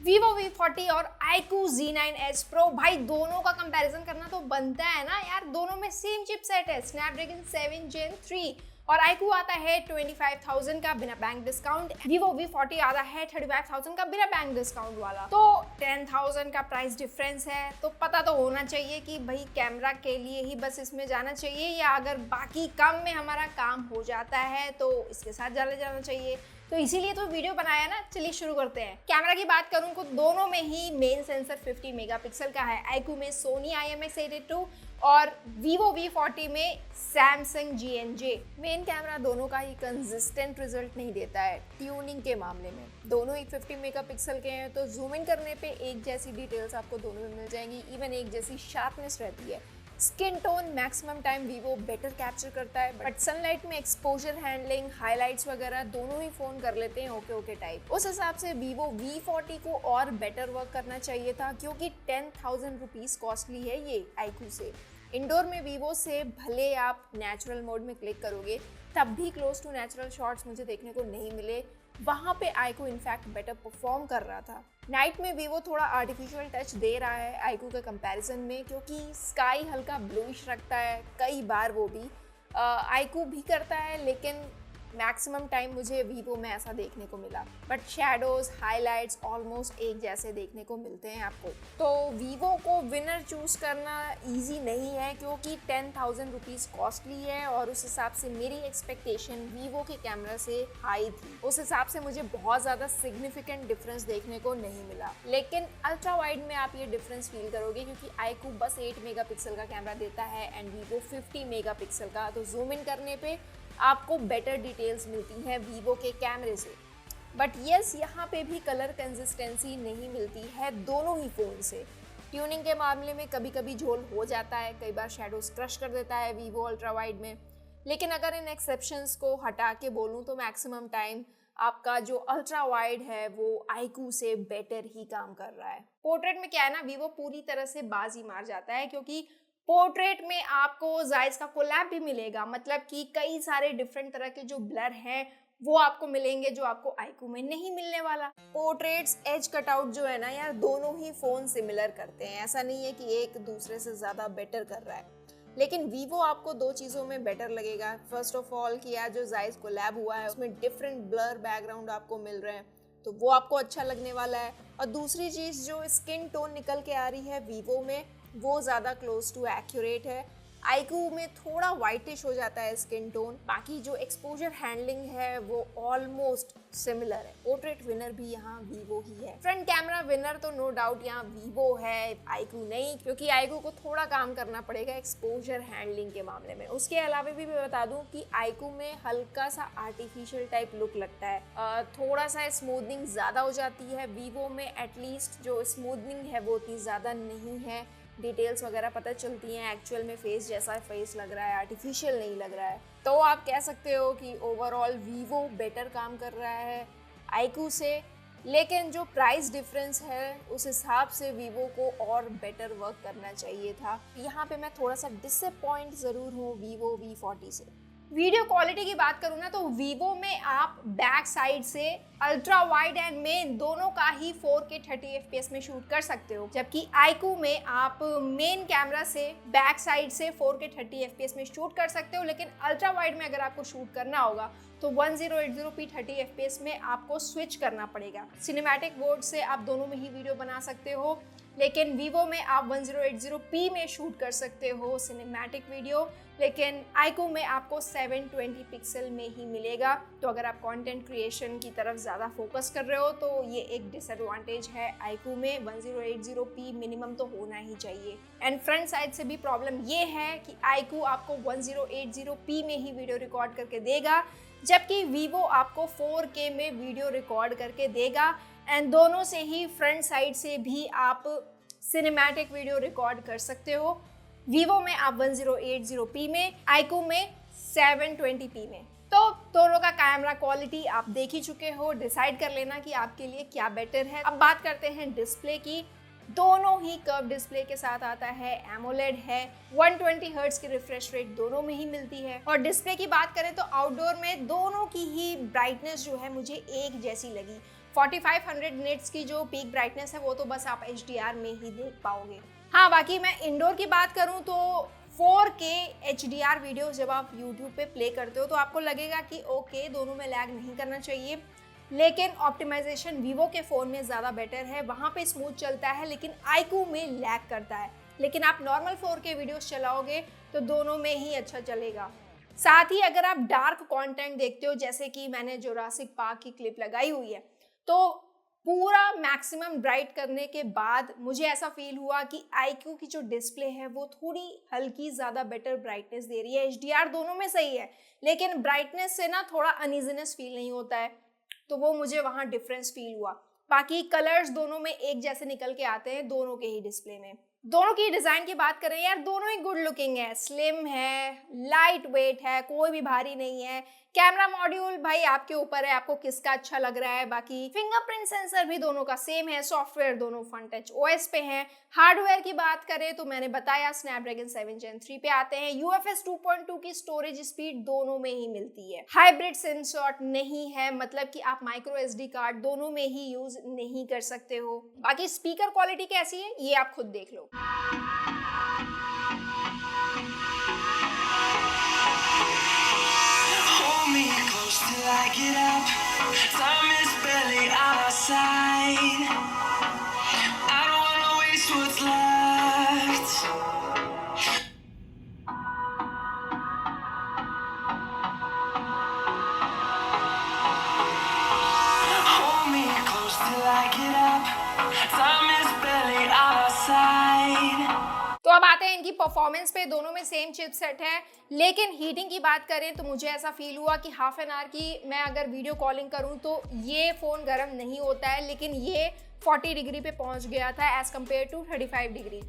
Vivo V40 और iQOO Z9S Pro, भाई दोनों का कंपैरिजन करना तो बनता है ना यार। दोनों में सेम चिपसेट है, Snapdragon 7 Gen 3 और iQOO आता है 25,000 का बिना बैंक डिस्काउंट। Vivo V40 आता है 35,000 का बिना बैंक डिस्काउंट वाला। तो 10,000 का प्राइस डिफरेंस है, तो पता तो होना चाहिए कि भाई कैमरा के लिए ही बस इसमें जाना चाहिए, या अगर बाकी कम में हमारा काम हो जाता है तो इसके साथ जाना चाहिए। तो इसीलिए तो वीडियो बनाया ना। चलिए शुरू करते हैं। कैमरा की बात करूं तो दोनों में ही मेन सेंसर 50 मेगापिक्सल का है। iQOO में Sony IMX882 और Vivo V40 में Samsung GNJ। मेन कैमरा दोनों का ही कंसिस्टेंट रिजल्ट नहीं देता है ट्यूनिंग के मामले में। दोनों ही 50 मेगापिक्सल के हैं, तो जूम इन करने पे एक जैसी डिटेल्स आपको दोनों में मिल जाएंगी, इवन एक जैसी शार्पनेस रहती है। Skin tone maximum time Vivo better capture करता है, बट सनलाइट में एक्सपोजर हैंडलिंग, हाइलाइट्स वगैरह दोनों ही फोन कर लेते हैं ओके टाइप। उस हिसाब से वीवो V40 को और बेटर वर्क करना चाहिए था, क्योंकि 10,000 रुपीज कॉस्टली है ये iQOO से। इंडोर में वीवो से भले आप नेचुरल मोड में क्लिक करोगे, तब भी क्लोज टू नेचुरल शॉट्स मुझे देखने को नहीं मिले। वहाँ पे iQOO इनफैक्ट बेटर परफॉर्म कर रहा था। नाइट में वीवो थोड़ा आर्टिफिशियल टच दे रहा है iQOO के कंपैरिजन में, क्योंकि स्काई हल्का ब्लूइश रखता है कई बार, वो भी iQOO भी करता है, लेकिन मैक्सिमम टाइम मुझे वीवो में ऐसा देखने को मिला। बट शैडोज, हाइलाइट्स ऑलमोस्ट एक जैसे देखने को मिलते हैं आपको। तो वीवो को विनर चूज करना इजी नहीं है, क्योंकि 10,000 रुपीज कॉस्टली है और उस हिसाब से मेरी एक्सपेक्टेशन वीवो के कैमरा से हाई थी। उस हिसाब से मुझे बहुत ज़्यादा सिग्निफिकेंट डिफरेंस देखने को नहीं मिला, लेकिन अल्ट्रा वाइड में आप ये डिफरेंस फील करोगे, क्योंकि iQOO बस 8 मेगापिक्सल का कैमरा देता है एंड वीवो 50 मेगापिक्सल का। तो जूम इन करने पे आपको बेटर डिटेल्स मिलती हैं वीवो के कैमरे से। बट यस, यहाँ पे भी कलर कंसिस्टेंसी नहीं मिलती है दोनों ही फ़ोन से। ट्यूनिंग के मामले में कभी कभी झोल हो जाता है, कई बार शैडोज क्रश कर देता है वीवो अल्ट्रा वाइड में। लेकिन अगर इन एक्सेप्शंस को हटा के बोलूँ तो मैक्सिमम टाइम आपका जो अल्ट्रा वाइड है वो iQOO से बेटर ही काम कर रहा है। पोर्ट्रेट में क्या है ना, वीवो पूरी तरह से बाजी मार जाता है, क्योंकि पोर्ट्रेट में आपको जायज का कोलैब भी मिलेगा। मतलब कि कई सारे डिफरेंट तरह के जो ब्लर हैं वो आपको मिलेंगे, जो आपको iQOO में नहीं मिलने वाला। पोर्ट्रेट्स, एज कटआउट जो है ना यार, दोनों ही फोन सिमिलर करते हैं। ऐसा नहीं है कि एक दूसरे से ज्यादा बेटर कर रहा है, लेकिन वीवो आपको दो चीज़ों में बेटर लगेगा। फर्स्ट ऑफ ऑल कि यार जो जायज कोलैब हुआ है उसमें डिफरेंट ब्लर बैकग्राउंड आपको मिल रहे हैं, तो वो आपको अच्छा लगने वाला है। और दूसरी चीज़, जो स्किन टोन निकल के आ रही है वीवो में, वो ज़्यादा क्लोज टू एक्यूरेट है। iQOO में थोड़ा वाइटिश हो जाता है स्किन टोन। बाकी जो एक्सपोजर हैंडलिंग है वो ऑलमोस्ट सिमिलर है। पोर्ट्रेट विनर भी यहाँ वीवो ही है। फ्रंट कैमरा विनर तो नो डाउट यहाँ वीवो है, iQOO नहीं, क्योंकि iQOO को थोड़ा काम करना पड़ेगा एक्सपोजर हैंडलिंग के मामले में। उसके अलावा भी मैं बता दूं कि iQOO में हल्का सा आर्टिफिशियल टाइप लुक लगता है, थोड़ा सा स्मूथनिंग ज़्यादा हो जाती है। वीवो में एटलीस्ट जो स्मूथनिंग है वो उतनी ज़्यादा नहीं है, डिटेल्स वगैरह पता चलती हैं। एक्चुअल में फेस जैसा फेस लग रहा है, आर्टिफिशियल नहीं लग रहा है। तो आप कह सकते हो कि ओवरऑल वीवो बेटर काम कर रहा है iQOO से, लेकिन जो प्राइस डिफरेंस है उस हिसाब से वीवो को और बेटर वर्क करना चाहिए था। यहाँ पे मैं थोड़ा सा डिसअपॉइंट ज़रूर हूँ वीवो V40 से। वीडियो क्वालिटी की बात करूँ ना, तो वीवो में आप बैक साइड से अल्ट्रा वाइड एंड मेन दोनों का ही 4K 30 FPS में शूट कर सकते हो, जबकि iQOO में आप मेन कैमरा से बैक साइड से 4K 30 FPS में शूट कर सकते हो, लेकिन अल्ट्रा वाइड में अगर आपको शूट करना होगा तो 1080p 30 FPS में आपको स्विच करना पड़ेगा। सिनेमैटिक मोड से आप दोनों में ही वीडियो बना सकते हो, लेकिन वीवो में आप 1080p में शूट कर सकते हो सिनेमैटिक वीडियो, लेकिन iQOO में आपको 720 पिक्सल में ही मिलेगा। तो अगर आप कंटेंट क्रिएशन की तरफ ज़्यादा फोकस कर रहे हो तो ये एक डिसएडवांटेज है। iQOO में 1080p मिनिमम तो होना ही चाहिए। एंड फ्रंट साइड से भी प्रॉब्लम ये है कि iQOO आपको 1080p में ही वीडियो रिकॉर्ड करके देगा, जबकि वीवो आपको 4K में वीडियो रिकॉर्ड करके देगा। एंड दोनों से ही फ्रंट साइड से भी आप सिनेमैटिक वीडियो रिकॉर्ड कर सकते हो। वीवो में आप 1080p में, iQOO में 720p में। तो दोनों का कैमरा क्वालिटी आप देख ही चुके हो, डिसाइड कर लेना कि आपके लिए क्या बेटर है। अब बात करते हैं डिस्प्ले की। दोनों ही कर्व डिस्प्ले के साथ आता है, एमोलेड है, 120 हर्ट्ज की रिफ्रेश रेट दोनों में ही मिलती है। और डिस्प्ले की बात करें तो आउटडोर में दोनों की ही ब्राइटनेस जो है मुझे एक जैसी लगी। 4500 निट्स की जो पीक ब्राइटनेस है वो तो बस आप HDR में ही देख पाओगे। हाँ, बाकी मैं इंडोर की बात करूँ तो 4K HDR वीडियोस जब आप YouTube पे प्ले करते हो तो आपको लगेगा कि ओके, दोनों में लैग नहीं करना चाहिए, लेकिन ऑप्टिमाइजेशन वीवो के फ़ोन में ज़्यादा बेटर है, वहाँ पे स्मूथ चलता है, लेकिन iQOO में लैग करता है। लेकिन आप नॉर्मल 4K वीडियोस चलाओगे तो दोनों में ही अच्छा चलेगा। साथ ही अगर आप डार्क कंटेंट देखते हो, जैसे कि मैंने जुरासिक पार्क की क्लिप लगाई हुई है, तो पूरा मैक्सिमम ब्राइट करने के बाद मुझे ऐसा फील हुआ कि iQOO की जो डिस्प्ले है वो थोड़ी हल्की ज़्यादा बेटर ब्राइटनेस दे रही है। HDR दोनों में सही है, लेकिन ब्राइटनेस से ना थोड़ा अनइजीनेस फील नहीं होता है, तो वो मुझे वहाँ डिफरेंस फील हुआ। बाकी कलर्स दोनों में एक जैसे निकल के आते हैं दोनों के ही डिस्प्ले में। दोनों की डिज़ाइन की बात करें यार, दोनों ही गुड लुकिंग है, स्लिम है, लाइट वेट है, कोई भी भारी नहीं है। कैमरा मॉड्यूल भाई आपके ऊपर है, आपको किसका अच्छा लग रहा है। बाकी फिंगरप्रिंट सेंसर भी दोनों का सेम है, सॉफ्टवेयर दोनों फ्रंट टच OS पे हैं। हार्डवेयर की बात करें तो मैंने बताया स्नैपड्रैगन 7 Gen 3 पे आते हैं। UFS 2.2 की स्टोरेज स्पीड दोनों में ही मिलती है। हाइब्रिड सिम स्लॉट नहीं है, मतलब कि आप माइक्रो SD कार्ड दोनों में ही यूज नहीं कर सकते हो। बाकी स्पीकर क्वालिटी कैसी है ये आप खुद देख लो। Hold me close till I get up. Time is barely on our side. I don't wanna waste what's left. Hold me close till I get up. Time is barely on our side. तो अब आते हैं इनकी performance पे। दोनों में same chipset है, लेकिन हीटिंग की बात करें तो मुझे ऐसा फील हुआ कि हाफ एन आवर की मैं अगर वीडियो कॉलिंग करूं तो ये फ़ोन गर्म नहीं होता है, लेकिन ये 40 डिग्री पे पहुंच गया था as compare to 35 degree.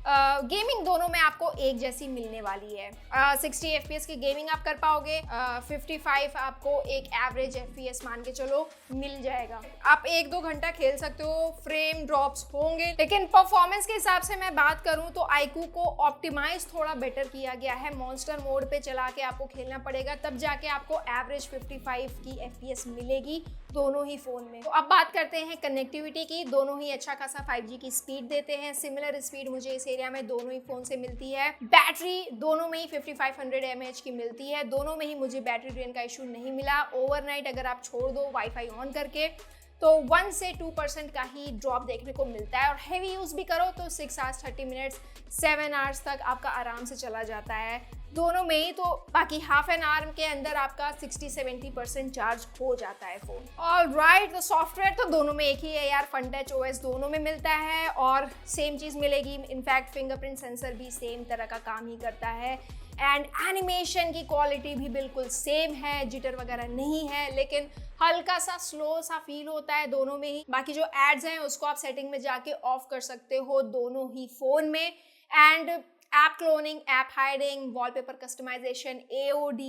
Gaming दोनों में आपको एक जैसी मिलने वाली है। 60 FPS की गेमिंग आप कर पाओगे, 55 आपको एक एवरेज FPS मान के चलो मिल जाएगा। आप 1-2 घंटा खेल सकते हो, फ्रेम ड्रॉप्स होंगे, लेकिन परफॉर्मेंस के हिसाब से मैं बात करूं तो iQOO को ऑप्टिमाइज थोड़ा बेटर किया गया है। मॉन्स्टर मोड पे चला के आपको खेलना पड़ेगा, तब जाके आपको एवरेज 55 की FPS मिलेगी दोनों ही फ़ोन में। तो अब बात करते हैं कनेक्टिविटी की। दोनों ही अच्छा खासा 5G की स्पीड देते हैं। सिमिलर स्पीड मुझे इस एरिया में दोनों ही फ़ोन से मिलती है। बैटरी दोनों में ही 5500 mAh की मिलती है। दोनों में ही मुझे बैटरी ड्रेन का इशू नहीं मिला। ओवरनाइट अगर आप छोड़ दो वाईफाई ऑन करके तो 1 से 2% का ही ड्रॉप देखने को मिलता है, और हैवी यूज़ भी करो तो 6 hours 30 minutes 7 hours तक आपका आराम से चला जाता है दोनों में ही। तो बाकी हाफ एन आवर के अंदर आपका 60-70% चार्ज हो जाता है फ़ोन। ऑलराइट, तो सॉफ्टवेयर तो दोनों में एक ही है यार, फ्रंट टच OS दोनों में मिलता है और सेम चीज़ मिलेगी। इनफैक्ट फिंगरप्रिंट सेंसर भी सेम तरह का काम ही करता है, एंड एनिमेशन की क्वालिटी भी बिल्कुल सेम है, जिटर वगैरह नहीं है, लेकिन हल्का सा स्लो सा फील होता है दोनों में ही। बाकी जो एड्स हैं उसको आप सेटिंग में जाके ऑफ कर सकते हो दोनों ही फ़ोन में। And app cloning, app hiding, wallpaper customization, AOD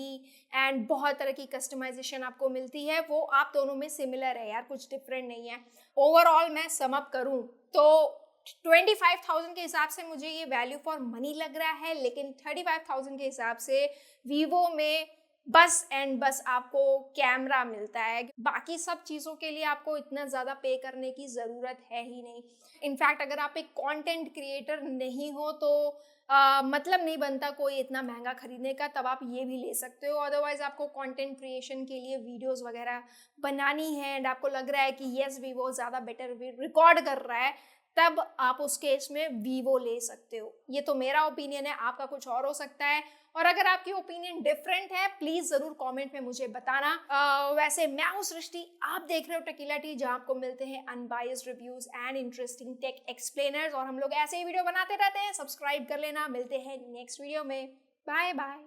and बहुत तरह की कस्टमाइजेशन आपको मिलती है, वो आप दोनों में सिमिलर है यार, कुछ डिफरेंट नहीं है। ओवरऑल मैं सम अप करूँ तो 25,000 के हिसाब से मुझे ये वैल्यू फॉर मनी लग रहा है, लेकिन 35,000 के हिसाब से वीवो में बस एंड बस आपको कैमरा मिलता है। बाकी सब चीज़ों के लिए आपको इतना ज़्यादा पे करने की ज़रूरत है ही नहीं। इनफैक्ट अगर आप एक कंटेंट क्रिएटर नहीं हो तो मतलब नहीं बनता कोई इतना महंगा खरीदने का, तब आप ये भी ले सकते हो। अदरवाइज आपको कंटेंट क्रिएशन के लिए वीडियोस वगैरह बनानी है एंड आपको लग रहा है कि येस वीवो ज़्यादा बेटर रिकॉर्ड कर रहा है, तब आप उस केस में वीवो ले सकते हो। ये तो मेरा ओपिनियन है, आपका कुछ और हो सकता है। और अगर आपकी ओपिनियन डिफरेंट है प्लीज जरूर कमेंट में मुझे बताना। वैसे मैं हूँ सृष्टि, आप देख रहे हो टेकीला टी, जहाँ आपको मिलते हैं unbiased reviews and interesting tech explainers, और हम लोग ऐसे ही वीडियो बनाते रहते हैं। सब्सक्राइब कर लेना। मिलते हैं नेक्स्ट वीडियो में। Bye bye.